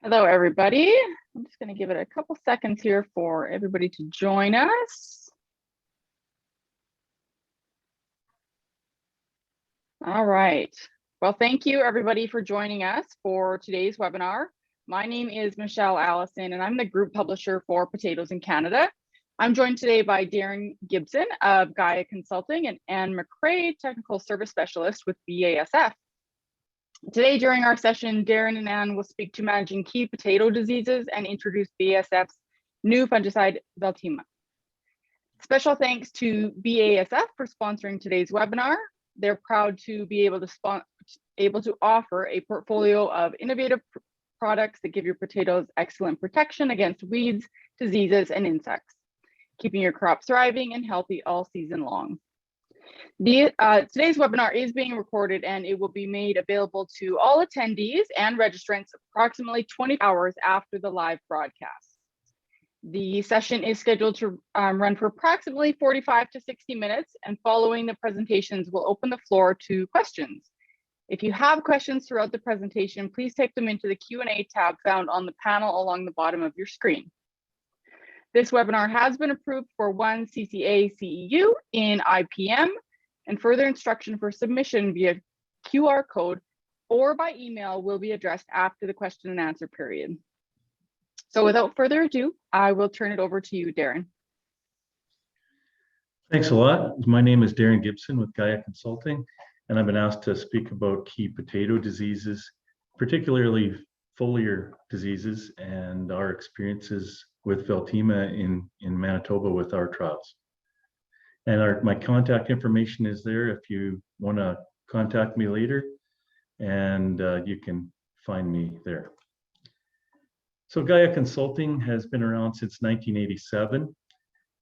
Hello, everybody. I'm just going to give it a couple seconds here for everybody to join us. All right. Well, thank you, everybody, for joining us for today's webinar. My name is Michelle Allison, and I'm the group publisher for Potatoes in Canada. I'm joined today by Darin Gibson of Gaia Consulting and Anne McRae, Technical Service Specialist with BASF. Today, during our session, Darin and Anne will speak to managing key potato diseases and introduce BASF's new fungicide, Veltyma. Special thanks to BASF for sponsoring today's webinar. They're proud to be able to offer a portfolio of innovative products that give your potatoes excellent protection against weeds, diseases, and insects, keeping your crop thriving and healthy all season long. Today's webinar is being recorded and it will be made available to all attendees and registrants approximately 20 hours after the live broadcast. The session is scheduled to run for approximately 45 to 60 minutes, and following the presentations, we'll open the floor to questions. If you have questions throughout the presentation, please type them into the Q&A tab found on the panel along the bottom of your screen. This webinar has been approved for 1 CCA CEU in IPM, and further instruction for submission via QR code or by email will be addressed after the question and answer period. So without further ado, I will turn it over to you, Darin. Thanks a lot. My name is Darin Gibson with Gaia Consulting, and I've been asked to speak about key potato diseases, particularly foliar diseases, and our experiences with Veltyma in Manitoba with our trials. And my contact information is there if you want to contact me later, and you can find me there. So Gaia Consulting has been around since 1987,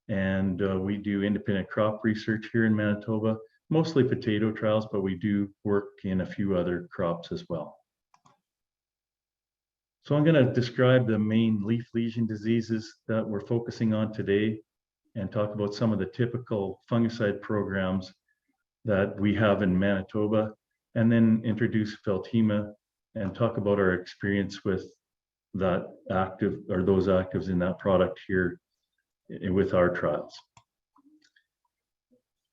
and we do independent crop research here in Manitoba, mostly potato trials, but we do work in a few other crops as well. So I'm going to describe the main leaf lesion diseases that we're focusing on today and talk about some of the typical fungicide programs that we have in Manitoba, and then introduce Veltyma and talk about our experience with that active or those actives in that product here with our trials.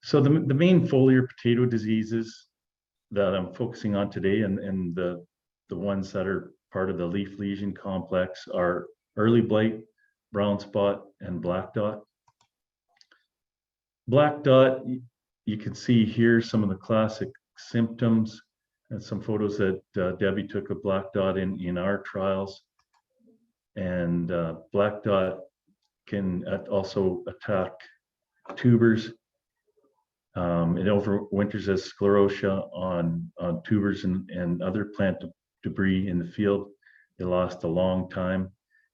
So the main foliar potato diseases that I'm focusing on today and the ones that are part of the leaf lesion complex are early blight, brown spot, and black dot. Black dot, you can see here some of the classic symptoms and some photos that Debbie took of black dot in our trials. And black dot can also attack tubers. It overwinters as sclerotia on tubers and other plant debris in the field. It lasts a long time.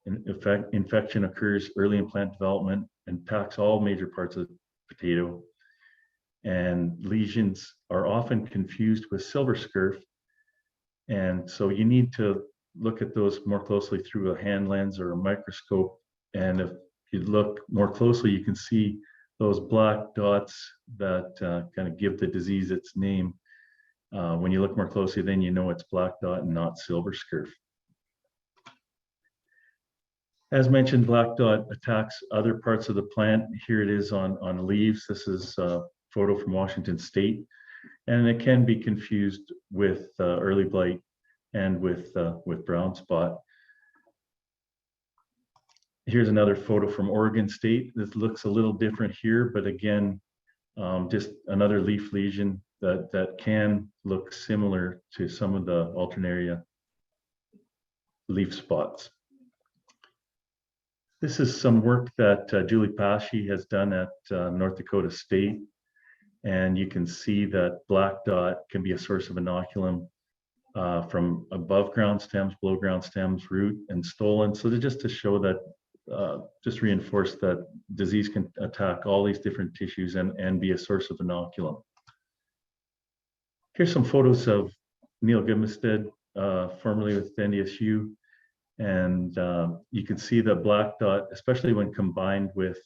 In fact, infection occurs early in plant development and attacks all major parts of the potato. And lesions are often confused with silver scurf. And so you need to look at those more closely through a hand lens or a microscope. And if you look more closely, you can see those black dots that kind of give the disease its name. When you look more closely, then you know it's black dot and not silver scurf. As mentioned, black dot attacks other parts of the plant. Here it is on leaves. This is a photo from Washington State, and it can be confused with early blight and with brown spot. Here's another photo from Oregon State. This looks a little different here, but again, just another leaf lesion that can look similar to some of the alternaria leaf spots. This is some work that Julie Pashy has done at North Dakota State, and you can see that black dot can be a source of inoculum from above ground stems, below ground stems, root, and stolon. So just to show that, just reinforce that disease can attack all these different tissues and be a source of inoculum. Here's some photos of Neil Gimstead, formerly with NDSU. And you can see the black dot, especially when combined with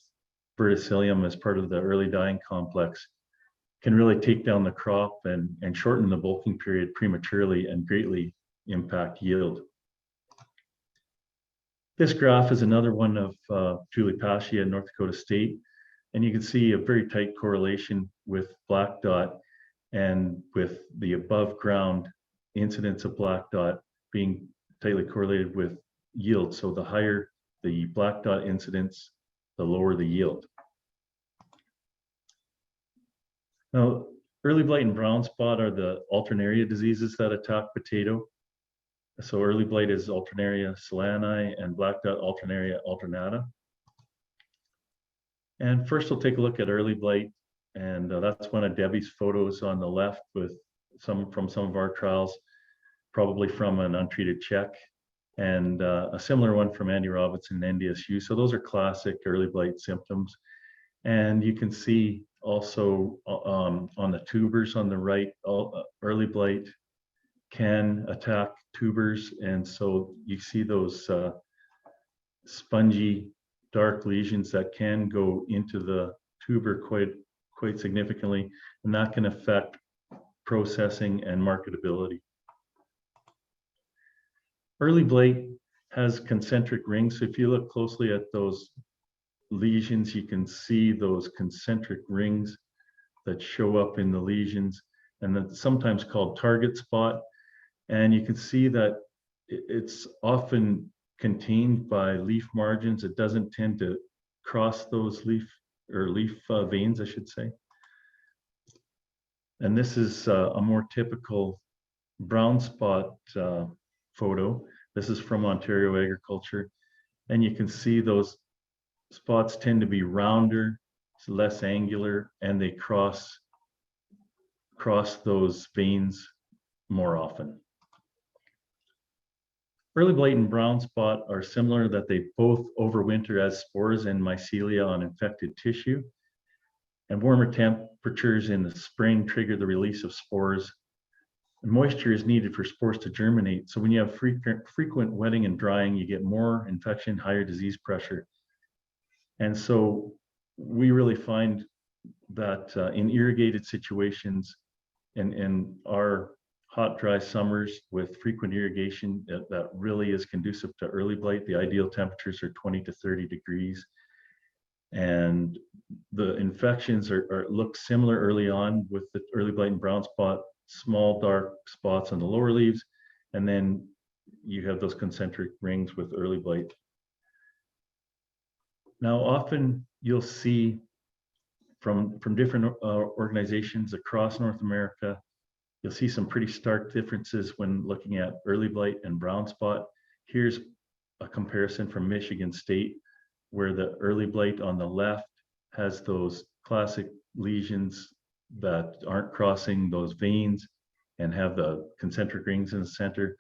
verticillium as part of the early dying complex, can really take down the crop and shorten the bulking period prematurely and greatly impact yield. This graph is another one of Julie Pascia at North Dakota State. And you can see a very tight correlation with black dot and with the above ground incidence of black dot being tightly correlated with yield. So the higher the black dot incidence, the lower the yield. Now, early blight and brown spot are the alternaria diseases that attack potato. So early blight is Alternaria solani and black dot Alternaria alternata. And first we'll take a look at early blight, and that's one of Debbie's photos on the left with some of our trials, probably from an untreated check, and a similar one from Andy Robinson and NDSU. So those are classic early blight symptoms. And you can see also on the tubers on the right, early blight can attack tubers. And so you see those spongy, dark lesions that can go into the tuber quite significantly, and that can affect processing and marketability. Early blight has concentric rings. So if you look closely at those lesions, you can see those concentric rings that show up in the lesions, and that's sometimes called target spot. And you can see that it's often contained by leaf margins. It doesn't tend to cross those leaf veins, I should say. And this is a more typical brown spot photo. This is from Ontario Agriculture. And you can see those spots tend to be rounder, less angular, and they cross those veins more often. Early blight and brown spot are similar, that they both overwinter as spores and mycelia on infected tissue. And warmer temperatures in the spring trigger the release of spores. And moisture is needed for spores to germinate. So when you have frequent wetting and drying, you get more infection, higher disease pressure. And so we really find that in irrigated situations and in our hot, dry summers with frequent irrigation, that really is conducive to early blight. The ideal temperatures are 20 to 30 degrees. And the infections look similar early on with the early blight and brown spot, small dark spots on the lower leaves. And then you have those concentric rings with early blight. Now, often you'll see from different organizations across North America, you'll see some pretty stark differences when looking at early blight and brown spot. Here's a comparison from Michigan State, where the early blight on the left has those classic lesions that aren't crossing those veins and have the concentric rings in the center.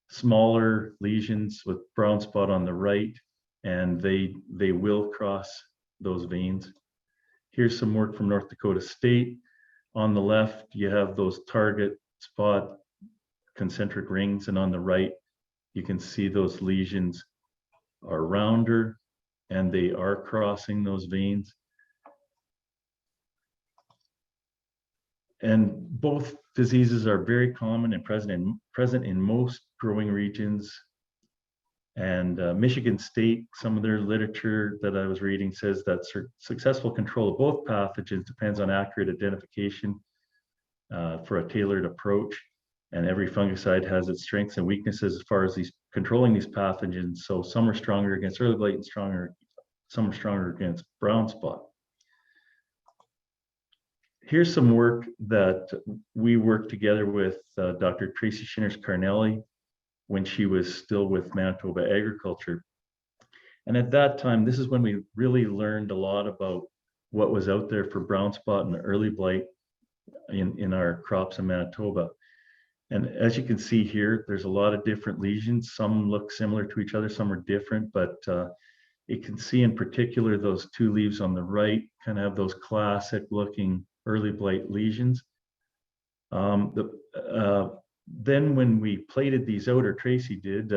Smaller lesions with brown spot on the right, and they will cross those veins. Here's some work from North Dakota State. On the left, you have those target spot concentric rings, and on the right, you can see those lesions are rounder and they are crossing those veins. And both diseases are very common and present in most growing regions. And Michigan State, some of their literature that I was reading says that successful control of both pathogens depends on accurate identification for a tailored approach. And every fungicide has its strengths and weaknesses as far as controlling these pathogens. So some are stronger against early blight and some are stronger against brown spot. Here's some work that we worked together with Dr. Tracy Shinners-Carnelli when she was still with Manitoba Agriculture. And at that time, this is when we really learned a lot about what was out there for brown spot and early blight in our crops in Manitoba. And as you can see here, there's a lot of different lesions. Some look similar to each other, some are different, but you can see in particular those two leaves on the right kind of have those classic looking early blight lesions. Then when we plated these out, or Tracy did,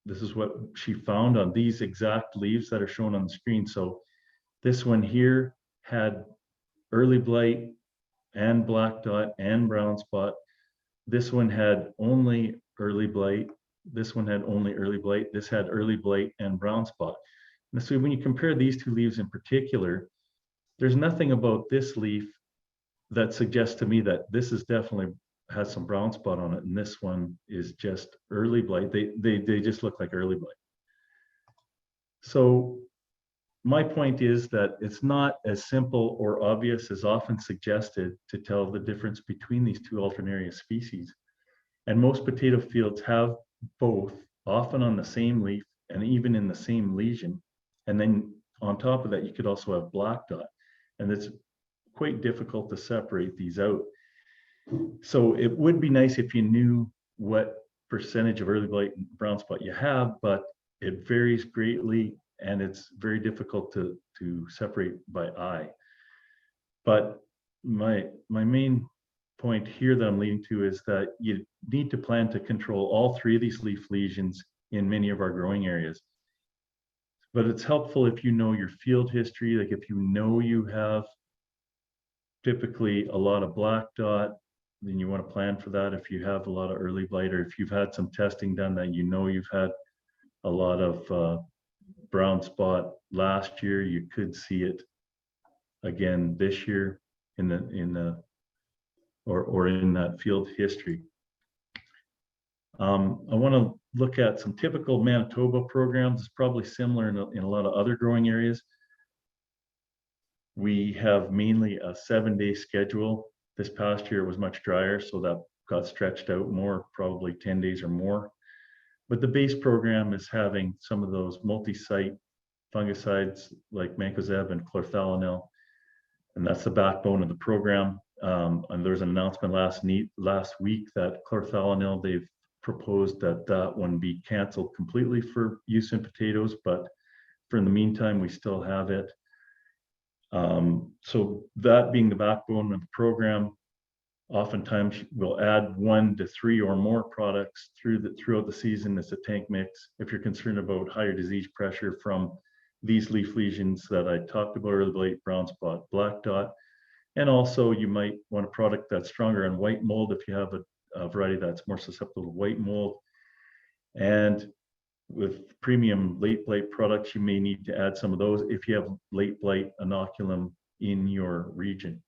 this is what she found on these exact leaves that are shown on the screen. So this one here had early blight and black dot and brown spot. This one had only early blight, This one had only early blight. This had early blight and brown spot. And so when you compare these two leaves in particular, there's nothing about this leaf that suggests to me that this is definitely has some brown spot on it, and this one is just early blight. They just look like early blight. So my point is that it's not as simple or obvious as often suggested to tell the difference between these two alternaria species. And most potato fields have both, often on the same leaf and even in the same lesion. And then on top of that, you could also have black dot. And it's quite difficult to separate these out. So it would be nice if you knew what percentage of early blight and brown spot you have, but it varies greatly and it's very difficult to separate by eye. But my main point here that I'm leading to is that you need to plan to control all three of these leaf lesions in many of our growing areas. But it's helpful if you know your field history, like if you know you have typically a lot of black dot, then you want to plan for that. If you have a lot of early blight, or if you've had some testing done that you know you've had a lot of brown spot last year, you could see it again this year in that field history. I want to look at some typical Manitoba programs. It's probably similar in a lot of other growing areas. We have mainly a 7-day schedule. This past year it was much drier, so that got stretched out more, probably 10 days or more. But the base program is having some of those multi-site fungicides like mancozeb and chlorthalonil, and that's the backbone of the program. And there's an announcement last week that chlorthalonil, they've proposed that one be canceled completely for use in potatoes, but for in the meantime, we still have it. So that being the backbone of the program, oftentimes we'll add 1 to 3 or more products throughout the season as a tank mix. If you're concerned about higher disease pressure from these leaf lesions that I talked about, early blight, brown spot, black dot, and also you might want a product that's stronger on white mold if you have a variety that's more susceptible to white mold. And with premium late blight products, you may need to add some of those if you have late blight inoculum in your region,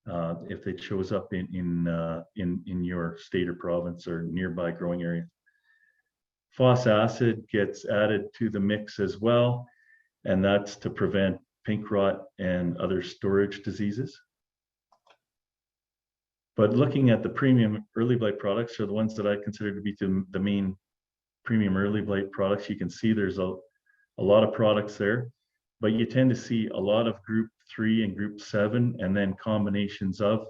if it shows up in your state or province or nearby growing area. Phos acid gets added to the mix as well, and that's to prevent pink rot and other storage diseases. But looking at the premium early blight products, are the ones that I consider to be the main premium early blight products. You can see there's a lot of products there, but you tend to see a lot of group 3 and group 7, and then combinations of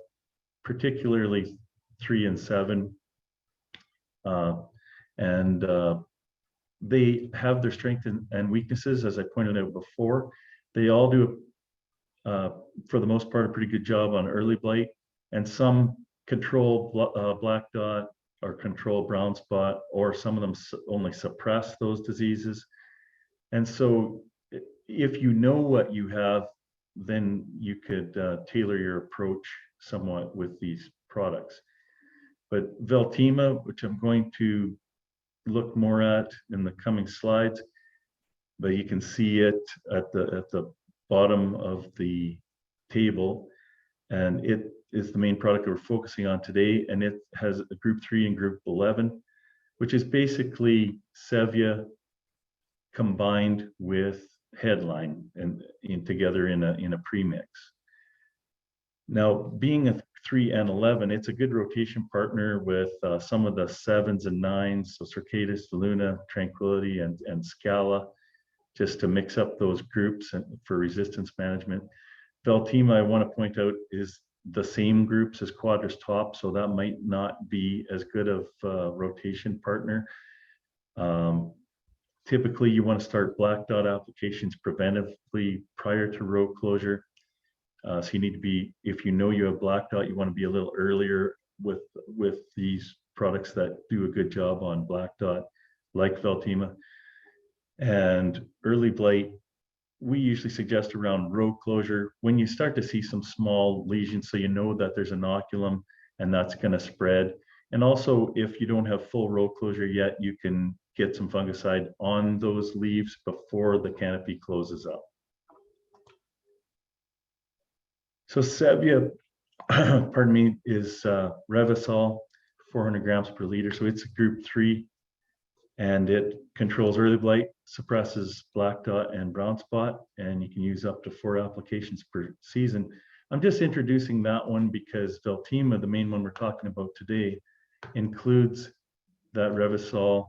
particularly 3 and 7. They have their strengths and weaknesses, as I pointed out before. They all do, for the most part, a pretty good job on early blight, and some control black dot or control brown spot, or some of them only suppress those diseases. And so if you know what you have, then you could tailor your approach somewhat with these products. But Veltyma, which I'm going to look more at in the coming slides, but you can see it at the bottom of the table, and it is the main product that we're focusing on today, and it has a group 3 and group 11, which is basically Sevia combined with Headline and together in a premix. Now, being a 3 and 11, it's a good rotation partner with some of the 7s and 9s, so Circadus, Luna, Tranquility, and Scala, just to mix up those groups and for resistance management. Veltyma, I want to point out, is the same groups as Quadris Top, so that might not be as good of a rotation partner. Typically, you want to start black dot applications preventively prior to row closure. So you need to be, if you know you have black dot, you want to be a little earlier with these products that do a good job on black dot, like Veltyma. And early blight, we usually suggest around row closure when you start to see some small lesions, so you know that there's inoculum and that's going to spread. And also, if you don't have full row closure yet, you can get some fungicide on those leaves before the canopy closes up. So Sevia, pardon me, is Revysol, 400 grams per liter. So it's a group 3, and it controls early blight, suppresses black dot and brown spot, and you can use up to 4 applications per season. I'm just introducing that one because Veltyma, the main one we're talking about today, includes that Revysol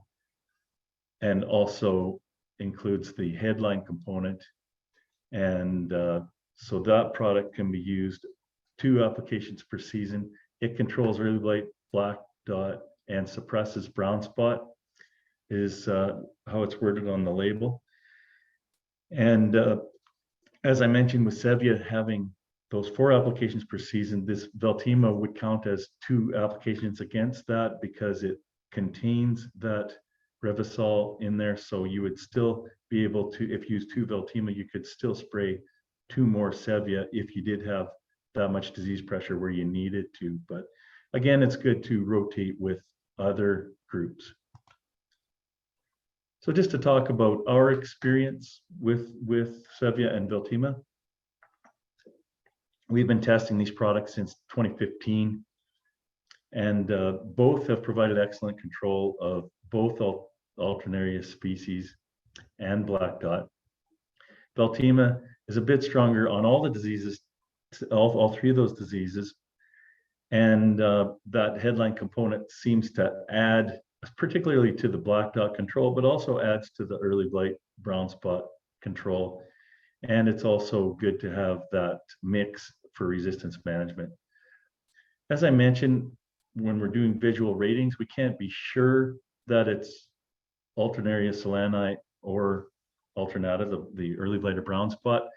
and also includes the headline component. And so that product can be used 2 applications per season. It controls early blight, black dot, and suppresses brown spot, is how it's worded on the label. And as I mentioned, with Sevia having those 4 applications per season, this Veltyma would count as 2 applications against that because it contains that Revysol in there. So you would still be able to, if you use 2 Veltyma, you could still spray 2 more Sevia if you did have that much disease pressure where you needed to. But again, it's good to rotate with other groups. So just to talk about our experience with Sevia and Veltyma, we've been testing these products since 2015, and both have provided excellent control of both Alternaria species and black dot. Veltyma is a bit stronger on all the diseases, all 3 of those diseases, and that headline component seems to add particularly to the black dot control, but also adds to the early blight brown spot control. And it's also good to have that mix for resistance management. As I mentioned, when we're doing visual ratings, we can't be sure that it's Alternaria solani or alternata, the early blight or brown spot.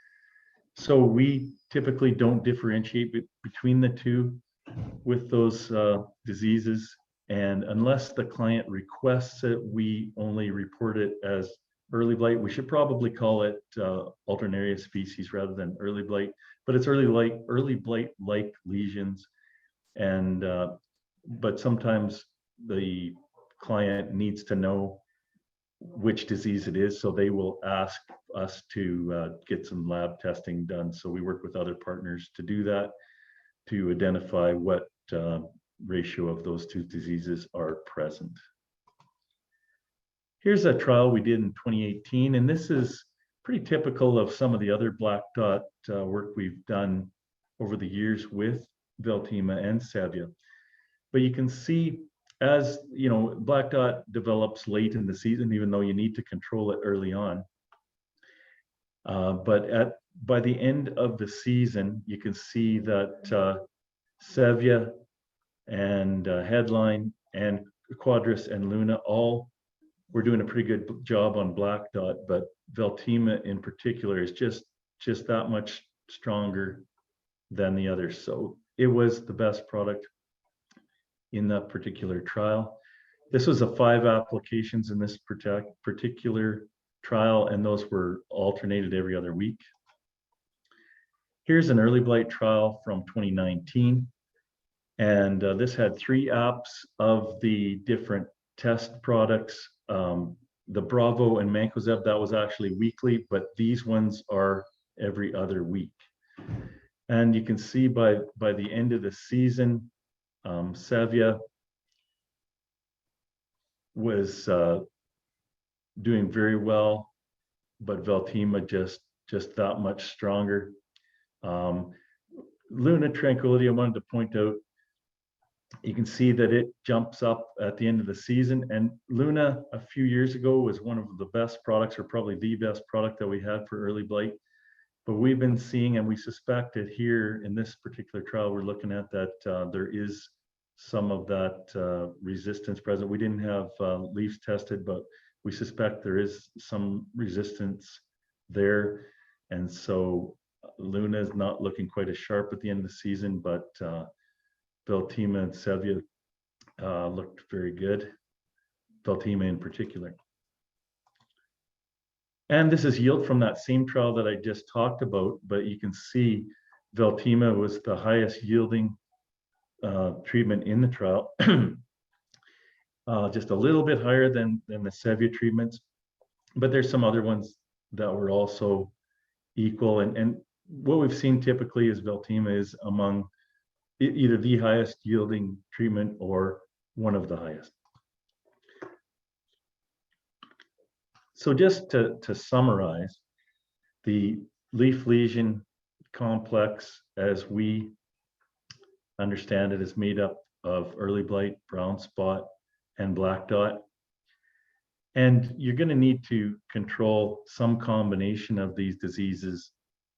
So we typically don't differentiate between the 2 with those diseases. And unless the client requests it, we only report it as early blight. We should probably call it Alternaria species rather than early blight, but it's early blight-like lesions. And but sometimes the client needs to know which disease it is, so they will ask us to get some lab testing done. So we work with other partners to do that, to identify what ratio of those 2 diseases are present. Here's a trial we did in 2018, and this is pretty typical of some of the other black dot work we've done over the years with Veltyma and Sevia. But you can see, as you know, black dot develops late in the season, even though you need to control it early on. But by the end of the season, you can see that Sevia and headline and Quadris and Luna all were doing a pretty good job on black dot, but Veltyma in particular is just that much stronger than the others. So it was the best product in that particular trial. This was a 5 applications in this particular trial, and those were alternated every other week. Here's an early blight trial from 2019. And this had 3 apps of the different test products. The Bravo and Mancozeb, that was actually weekly, but these ones are every other week. And you can see by the end of the season, Sevia was doing very well, but Veltyma just that much stronger. Luna Tranquility, I wanted to point out, you can see that it jumps up at the end of the season. And Luna, a few years ago, was one of the best products, or probably the best product that we had for early blight. But we've been seeing, and we suspect it here in this particular trial we're looking at, that there is some of that resistance present. We didn't have leaves tested, but we suspect there is some resistance there. And so Luna is not looking quite as sharp at the end of the season, but Veltyma and Sevia looked very good, Veltyma in particular. And this is yield from that same trial that I just talked about, but you can see Veltyma was the highest yielding treatment in the trial. just a little bit higher than the Sevia treatments. But there's some other ones that were also equal. And what we've seen typically is Veltyma is among either the highest yielding treatment or one of the highest. So just to summarize, the leaf lesion complex, as we understand it, is made up of early blight, brown spot, and black dot. And you're going to need to control some combination of these diseases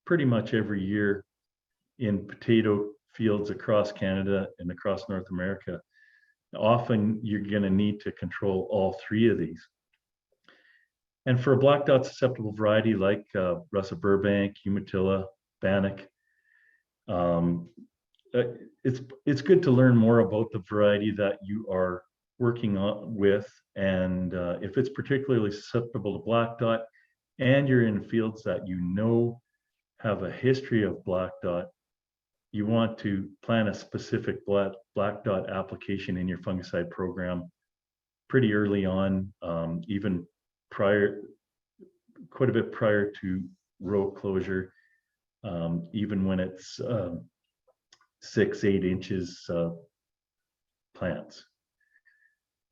pretty much every year in potato fields across Canada and across North America. Often you're going to need to control all three of these. And for a black dot susceptible variety like Russet Burbank, Umatilla, Bannock, it's good to learn more about the variety that you are working on with. And if it's particularly susceptible to black dot and you're in fields that you know have a history of black dot, you want to plan a specific black dot application in your fungicide program pretty early on, even quite a bit prior to row closure, even when it's 6-8 inches plants.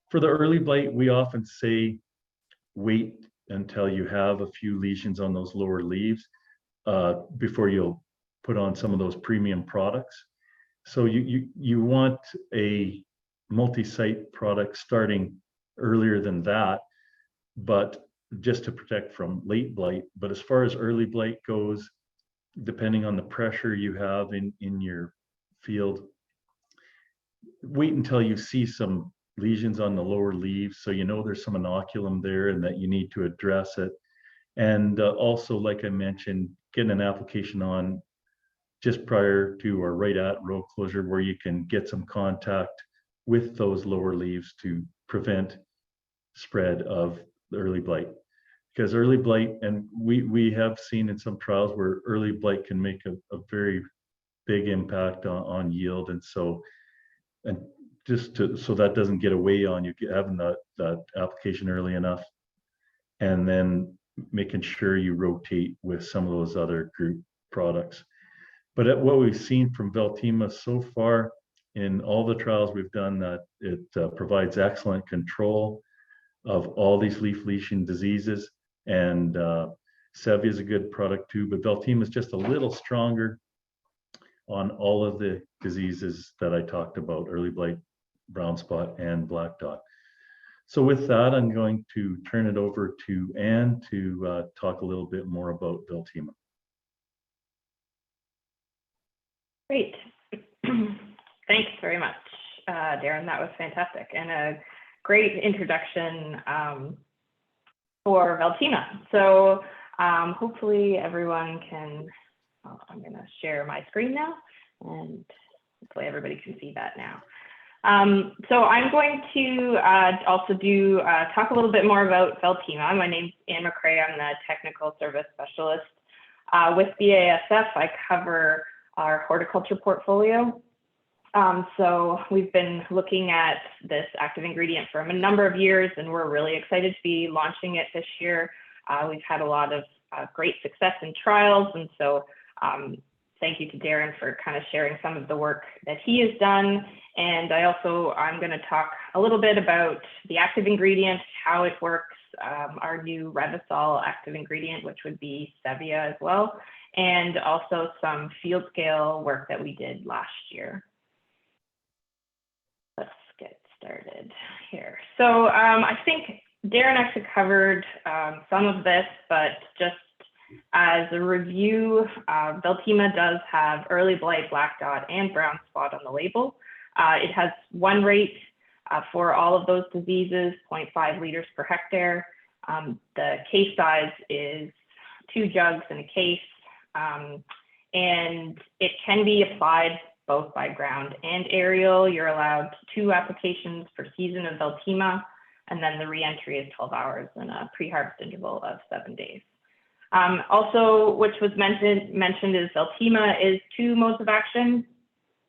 For the early blight, we often say wait until you have a few lesions on those lower leaves before you'll put on some of those premium products. So you want a multi-site product starting earlier than that, but just to protect from late blight. But as far as early blight goes, depending on the pressure you have in your field, wait until you see some lesions on the lower leaves, so you know there's some inoculum there and that you need to address it. And also, like I mentioned, getting an application on just prior to or right at row closure, where you can get some contact with those lower leaves to prevent spread of the early blight. Because early blight, and we have seen in some trials where early blight can make a very big impact on yield. And so, and just so that doesn't get away on you, having that application early enough, and then making sure you rotate with some of those other group products. But what we've seen from Veltyma so far in all the trials we've done, that it provides excellent control of all these leaf lesion diseases. And Sevia is a good product too, but Veltyma is just a little stronger on all of the diseases that I talked about: early blight, brown spot, and black dot. So with that, I'm going to turn it over to Anne to talk a little bit more about Veltyma. Great. Thanks very much, Darin. That was fantastic and a great introduction for Veltyma. So hopefully everyone can, I'm going to share my screen now, and hopefully everybody can see that now. So I'm going to also talk a little bit more about Veltyma. My name's Anne McRae. I'm the Technical Service Specialist with BASF. I cover our horticulture portfolio. So we've been looking at this active ingredient for a number of years, and we're really excited to be launching it this year. We've had a lot of great success in trials, and so thank you to Darin for kind of sharing some of the work that he has done. And I'm going to talk a little bit about the active ingredient, how it works, our new Revysol active ingredient, which would be Sevia as well, and also some field scale work that we did last year. Let's get started here. So I think Darin actually covered some of this, but just as a review, Veltyma does have early blight, black dot, and brown spot on the label. It has one rate for all of those diseases, 0.5 liters per hectare. The case size is 2 jugs in a case, and it can be applied both by ground and aerial. You're allowed 2 applications per season of Veltyma, and then the re-entry is 12 hours and a pre-harvest interval of 7 days. Also, which was mentioned is Veltyma is 2 modes of action.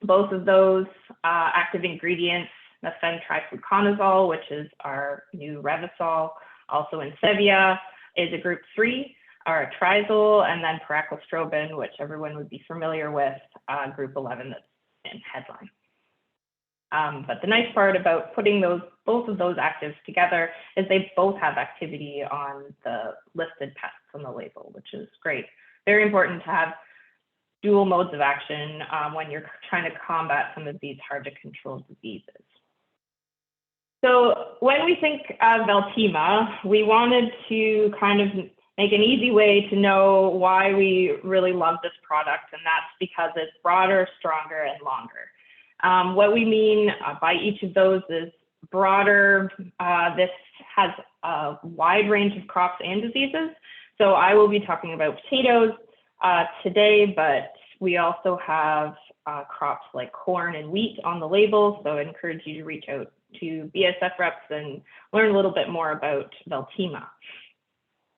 Both of those active ingredients mefentrifluconazole, which is our new Revysol. Also in Sevia is a group 3, or trizol, and then pyraclostrobin, which everyone would be familiar with, group 11 that's in headline. But the nice part about putting both of those actives together is they both have activity on the listed pests on the label, which is great. Very important to have dual modes of action when you're trying to combat some of these hard to control diseases. So when we think of Veltyma, we wanted to kind of make an easy way to know why we really love this product, and that's because it's broader, stronger, and longer. What we mean by each of those is broader. This has a wide range of crops and diseases. So I will be talking about potatoes today, but we also have crops like corn and wheat on the label. So I encourage you to reach out to BASF reps and learn a little bit more about Veltyma.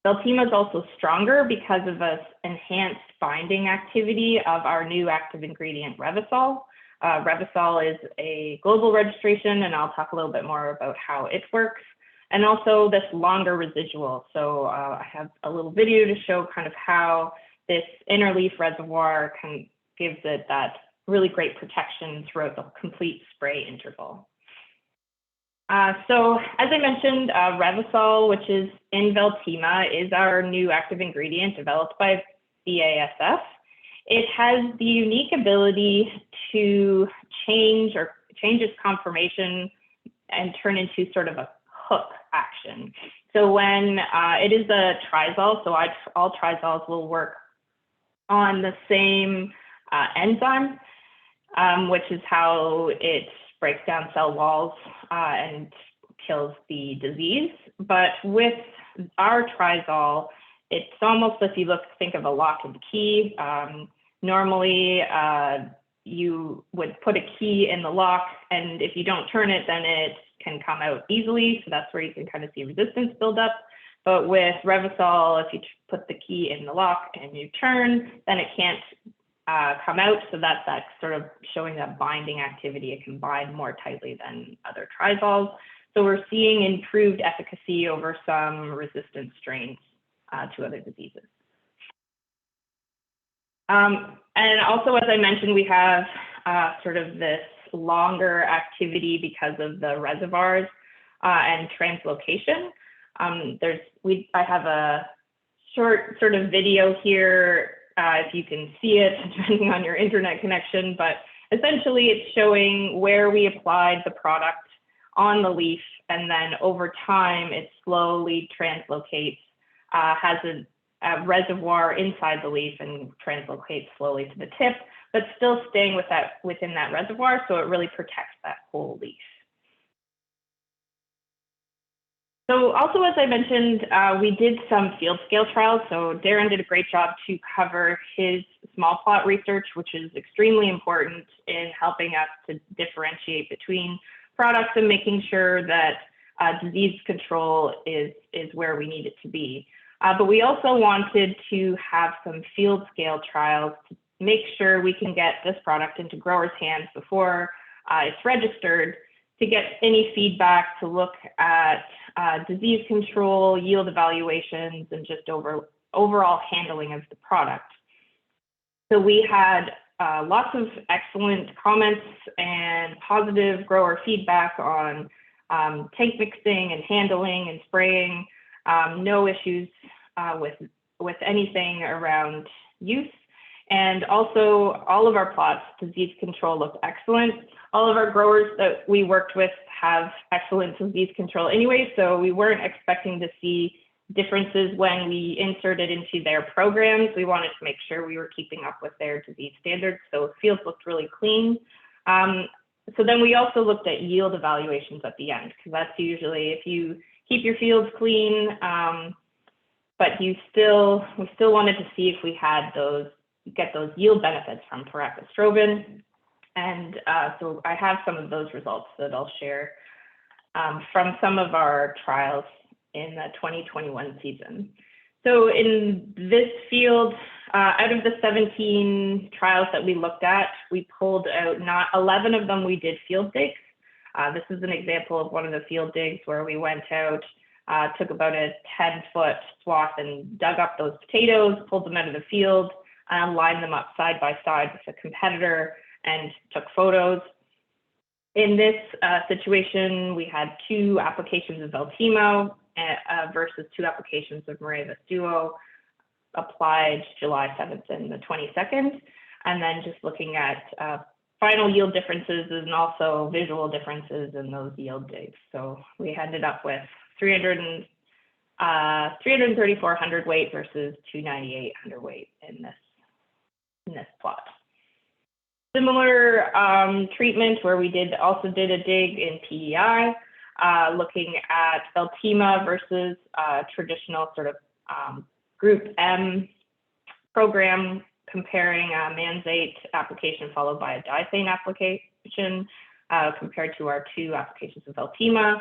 Veltyma is also stronger because of this enhanced binding activity of our new active ingredient, Revysol. Revysol is a global registration, and I'll talk a little bit more about how it works. And also this longer residual. So I have a little video to show kind of how this inner leaf reservoir gives it that really great protection throughout the complete spray interval. So as I mentioned, Revysol, which is in Veltyma, is our new active ingredient developed by BASF. It has the unique ability to change its conformation and turn into sort of a hook action. So when it is a trizol, so all trizols will work on the same enzyme, which is how it breaks down cell walls and kills the disease. But with our trizol, it's almost, if you think of a lock and key. Normally, you would put a key in the lock, and if you don't turn it, then it can come out easily. So that's where you can kind of see resistance build up. But with Revysol, if you put the key in the lock and you turn, then it can't come out. So that's that sort of showing that binding activity. It can bind more tightly than other trizols. So we're seeing improved efficacy over some resistant strains to other diseases. And also, as I mentioned, we have sort of this longer activity because of the reservoirs and translocation. I have a short sort of video here, if you can see it, depending on your internet connection, but essentially it's showing where we applied the product on the leaf, and then over time it slowly translocates, has a reservoir inside the leaf and translocates slowly to the tip, but still staying within that reservoir, so it really protects that whole leaf. So also, as I mentioned, we did some field scale trials. So Darin did a great job to cover his small plot research, which is extremely important in helping us to differentiate between products and making sure that disease control is where we need it to be. But we also wanted to have some field scale trials to make sure we can get this product into growers' hands before it's registered, to get any feedback, to look at disease control, yield evaluations, and just overall handling of the product. So we had lots of excellent comments and positive grower feedback on tank mixing and handling and spraying. No issues with anything around use. And also all of our plots, disease control looked excellent. All of our growers that we worked with have excellent disease control anyway, so we weren't expecting to see differences when we inserted into their programs. We wanted to make sure we were keeping up with their disease standards, so fields looked really clean. So then we also looked at yield evaluations at the end, because that's usually if you keep your fields clean, but we still wanted to see if we had get those yield benefits from pyraclostrobin. And so I have some of those results that I'll share from some of our trials in the 2021 season. So in this field, out of the 17 trials that we looked at, we pulled out 11 of them we did field stakes. This is an example of one of the field digs where we went out, took about a 10-foot swath and dug up those potatoes, pulled them out of the field, lined them up side by side with a competitor and took photos. In this situation, we had 2 applications of Veltyma versus 2 applications of McRae Duo applied July 7th and the 22nd. And then just looking at final yield differences and also visual differences in those yield digs. So we ended up with 334 hundredweight versus 298 hundredweight in this plot. Similar treatment where we also did a dig in PEI, looking at Veltyma versus traditional sort of Group M program, comparing a manzate application followed by a diethane application compared to our 2 applications of Veltyma.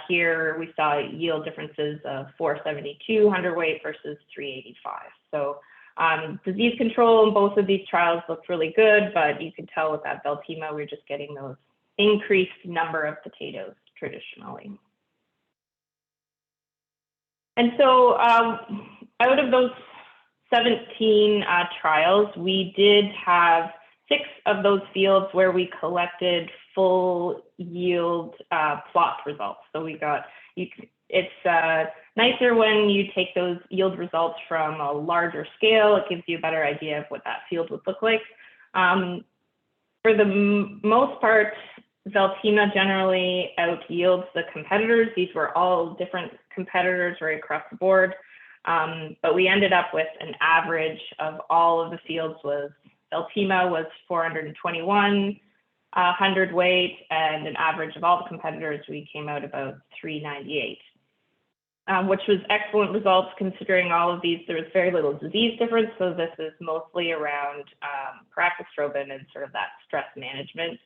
Here we saw yield differences of 472 hundredweight versus 385. So disease control in both of these trials looked really good, but you could tell with that Veltyma, we're just getting those increased number of potatoes traditionally. And so out of those 17 trials, we did have 6 of those fields where we collected full yield plot results. So we got, it's nicer when you take those yield results from a larger scale. It gives you a better idea of what that field would look like. For the most part, Veltyma generally out yields the competitors. These were all different competitors right across the board. But we ended up with an average of all of the fields was Veltyma was 421 hundredweight, and an average of all the competitors, we came out about 398, which was excellent results considering all of these, there was very little disease difference. So this is mostly around pyraclostrobin and sort of that stress management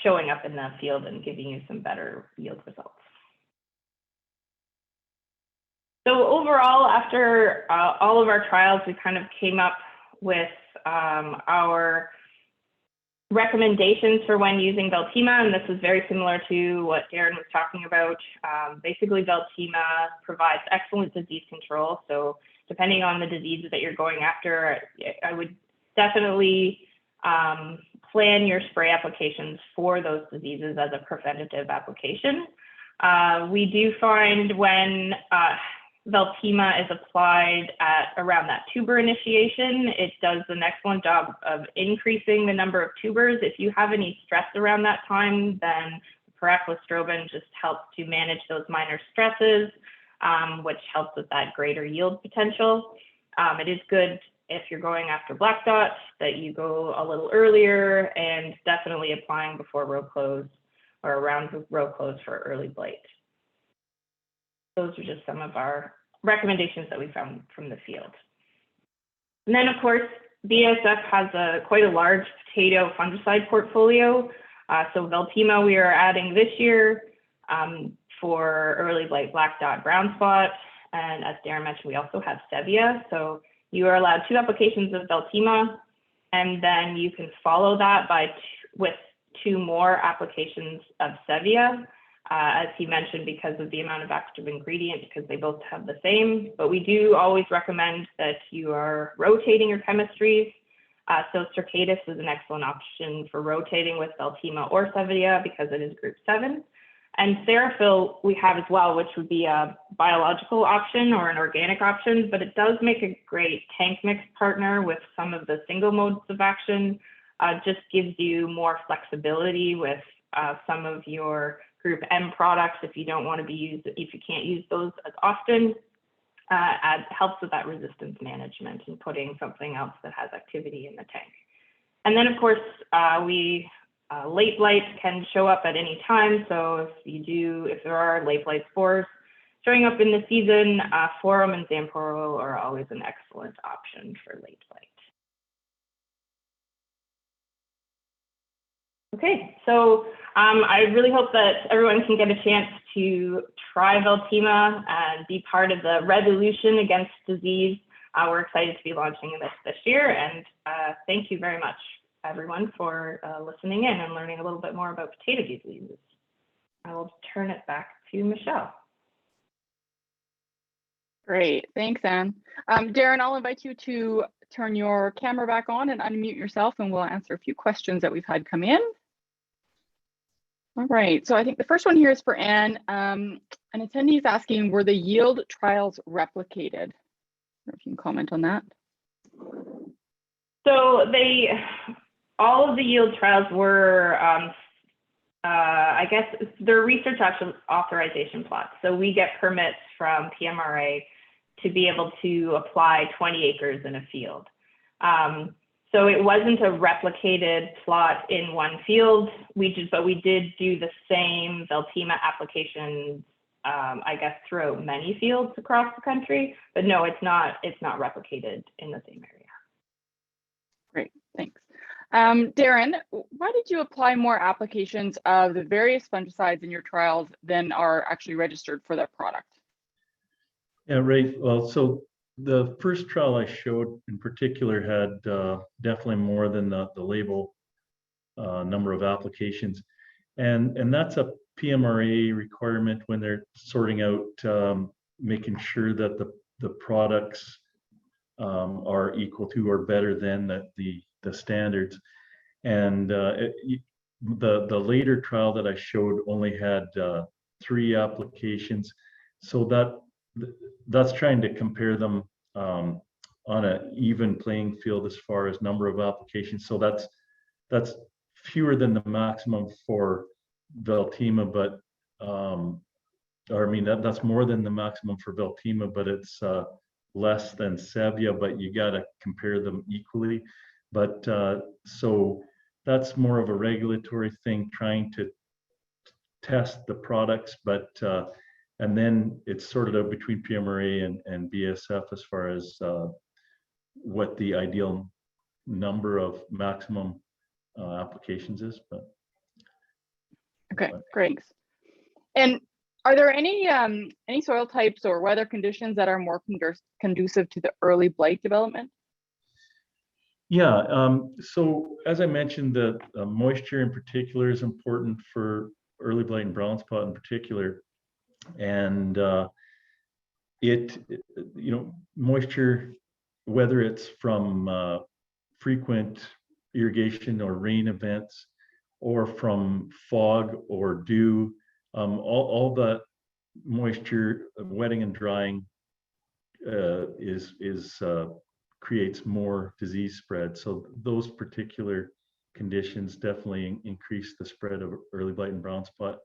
showing up in the field and giving you some better yield results. So overall, after all of our trials, we kind of came up with our recommendations for when using Veltyma, and this is very similar to what Darin was talking about. Basically, Veltyma provides excellent disease control. So depending on the diseases that you're going after, I would definitely plan your spray applications for those diseases as a preventative application. We do find when Veltyma is applied at around that tuber initiation, it does an excellent job of increasing the number of tubers. If you have any stress around that time, then pyraclostrobin just helps to manage those minor stresses, which helps with that greater yield potential. It is good if you're going after black dot that you go a little earlier, and definitely applying before row close or around row close for early blight. Those are just some of our recommendations that we found from the field. And then, of course, BASF has quite a large potato fungicide portfolio. So Veltyma we are adding this year for early blight, black dot, brown spot. And as Darin mentioned, we also have Stevia. So you are allowed 2 applications of Veltyma, and then you can follow that with 2 more applications of Stevia. As he mentioned, because of the amount of active ingredient, because they both have the same, but we do always recommend that you are rotating your chemistries. So Circadus is an excellent option for rotating with Veltyma or Stevia because it is group 7. And Serafil we have as well, which would be a biological option or an organic option, but it does make a great tank mix partner with some of the single modes of action. Just gives you more flexibility with some of your group M products if you don't want to if you can't use those as often. Helps with that resistance management and putting something else that has activity in the tank. And then, of course, late blight can show up at any time. So if there are late blight spores showing up in the season, Forum and Zamporo are always an excellent option for late blight. Okay, so I really hope that everyone can get a chance to try Veltyma and be part of the revolution against disease. We're excited to be launching this year, and thank you very much everyone for listening in and learning a little bit more about potato diseases. I will turn it back to Michelle. Great, thanks, Anne. Darin, I'll invite you to turn your camera back on and unmute yourself, and we'll answer a few questions that we've had come in. All right, so I think the first one here is for Anne. An attendee is asking, were the yield trials replicated? I don't know if you can comment on that. So all of the yield trials were, I guess, they're research authorization plots. So we get permits from PMRA to be able to apply 20 acres in a field. So it wasn't a replicated plot in one field. But we did do the same Veltyma applications, I guess, throughout many fields across the country. But no, it's not replicated in the same area. Great, thanks. Darin, why did you apply more applications of the various fungicides in your trials than are actually registered for that product? Yeah, right. Well, so the first trial I showed in particular had definitely more than the label number of applications. And that's a PMRA requirement when they're sorting out, making sure that the products are equal to or better than the standards. And the later trial that I showed only had 3 applications. So that's trying to compare them on an even playing field as far as number of applications. So that's fewer than the maximum for Veltyma, but or I mean that's more than the maximum for Veltyma, but it's less than Sevia, but you got to compare them equally. But so that's more of a regulatory thing, trying to test the products, but and then it's sorted out between PMRA and BASF as far as what the ideal number of maximum applications is. But okay, great. And are there any soil types or weather conditions that are more conducive to the early blight development? Yeah, so as I mentioned, the moisture in particular is important for early blight and brown spot in particular. And moisture, whether it's from frequent irrigation or rain events, or from fog or dew, all the moisture, wetting and drying, creates more disease spread. So those particular conditions definitely increase the spread of early blight and brown spot.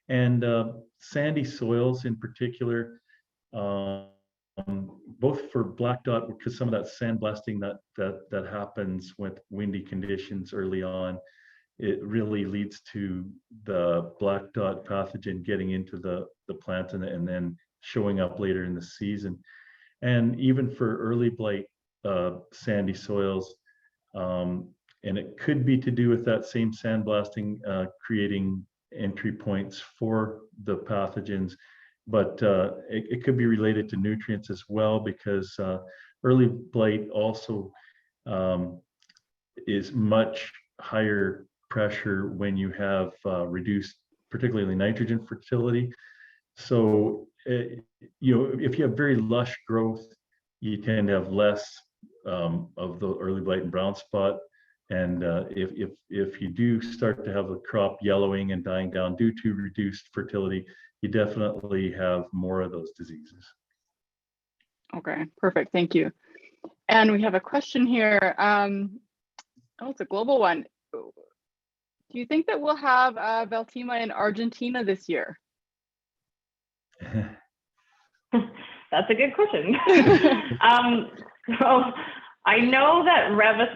And sandy soils in particular, both for black dot, because some of that sandblasting that happens with windy conditions early on, it really leads to the black dot pathogen getting into the plant and then showing up later in the season. And even for early blight sandy soils, and it could be to do with that same sandblasting creating entry points for the pathogens, but it could be related to nutrients as well, because early blight also is much higher pressure when you have reduced, particularly nitrogen fertility. So if you have very lush growth, you tend to have less of the early blight and brown spot. And if you do start to have the crop yellowing and dying down due to reduced fertility, you definitely have more of those diseases. Okay, perfect, thank you. And we have a question here. It's a global one. Do you think that we'll have Veltyma in Argentina this year? That's a good question. So I know that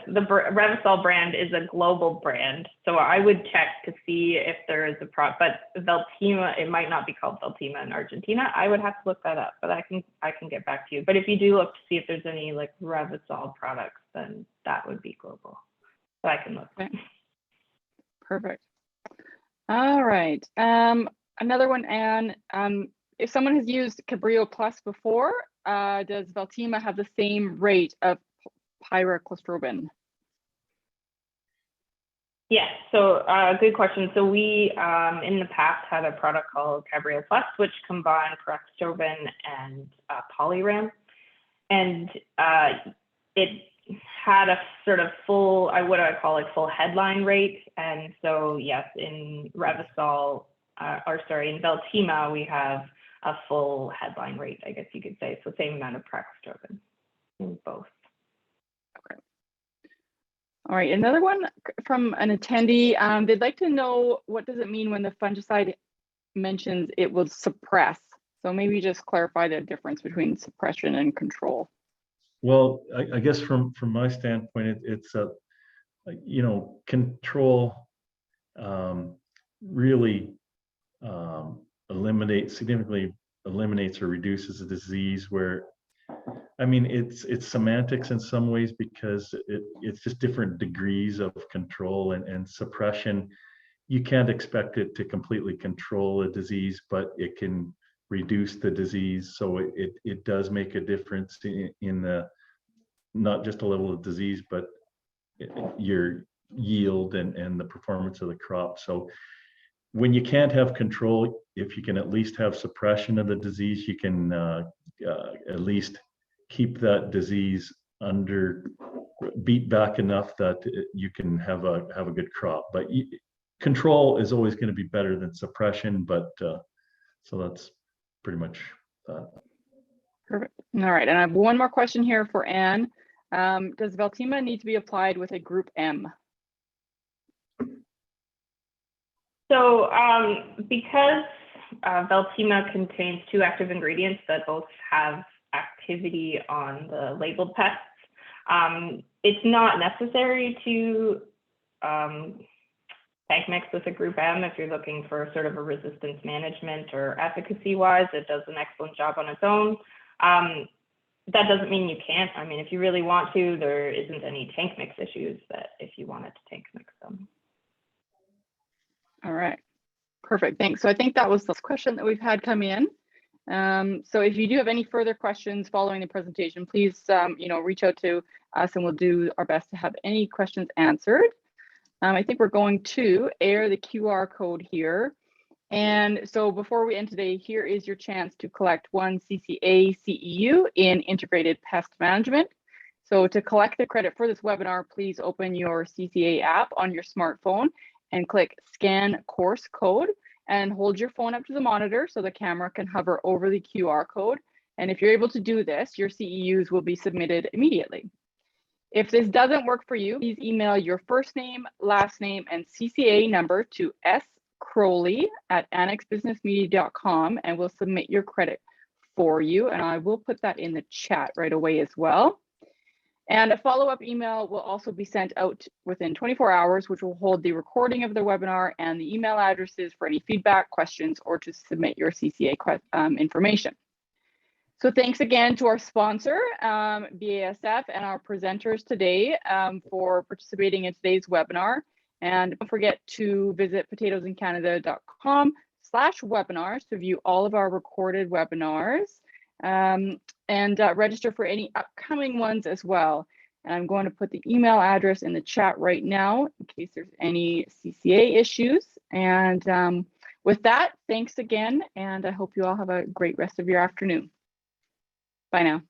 the Revysol brand is a global brand, so I would check to see if there is a product. But Veltyma, it might not be called Veltyma in Argentina. I would have to look that up, but I can get back to you. But if you do look to see if there's any like Revysol products, then that would be global. So I can look. Okay. Perfect. All right. Another one, Anne. If someone has used Cabrillo Plus before, does Veltyma have the same rate of pyraclostrobin? Yeah, so good question. So we, in the past, had a product called Cabrio Plus, which combined pyraclostrobin and polyram. And it had a sort of full, what I call like full headline rate. And so, yes, in Revysol, in Veltyma, we have a full headline rate, I guess you could say. So same amount of pyraclostrobin in both. Okay. All right, another one from an attendee. They'd like to know, what does it mean when the fungicide mentions it will suppress? So maybe just clarify the difference between suppression and control. Well, I guess from my standpoint, it's a, control really significantly eliminates or reduces the disease, where, I mean, it's semantics in some ways, because it's just different degrees of control, and suppression. You can't expect it to completely control a disease, but it can reduce the disease. So it does make a difference in the, not just the level of disease, but your yield and the performance of the crop. So when you can't have control, if you can at least have suppression of the disease, you can at least keep that disease beat back enough that you can have a good crop. But control is always going to be better than suppression. But so that's pretty much that. Perfect. All right, and I have one more question here for Anne. Does Veltyma need to be applied with a group M? So because Veltyma contains 2 active ingredients that both have activity on the labeled pests, it's not necessary to tank mix with a group M if you're looking for sort of a resistance management or efficacy wise. It does an excellent job on its own. That doesn't mean you can't. I mean, if you really want to, there isn't any tank mix issues that if you wanted to tank mix them. All right, perfect, thanks. So I think that was the question that we've had come in. So if you do have any further questions following the presentation, please reach out to us and we'll do our best to have any questions answered. I think we're going to air the QR code here. And so before we end today, here is your chance to collect 1 CCA CEU in integrated pest management. So to collect the credit for this webinar, please open your CCA app on your smartphone and click scan course code and hold your phone up to the monitor so the camera can hover over the QR code. And if you're able to do this, your CEUs will be submitted immediately. If this doesn't work for you, please email your first name, last name, and CCA number to scrowley@annexbusinessmedia.com and we'll submit your credit for you. And I will put that in the chat right away as well. And a follow-up email will also be sent out within 24 hours, which will hold the recording of the webinar and the email addresses for any feedback, questions, or to submit your CCA information. So thanks again to our sponsor, BASF, and our presenters today for participating in today's webinar. And don't forget to visit potatoesincanada.com/webinars to view all of our recorded webinars. And register for any upcoming ones as well. And I'm going to put the email address in the chat right now in case there's any CCA issues. And with that, thanks again, and I hope you all have a great rest of your afternoon. Bye now.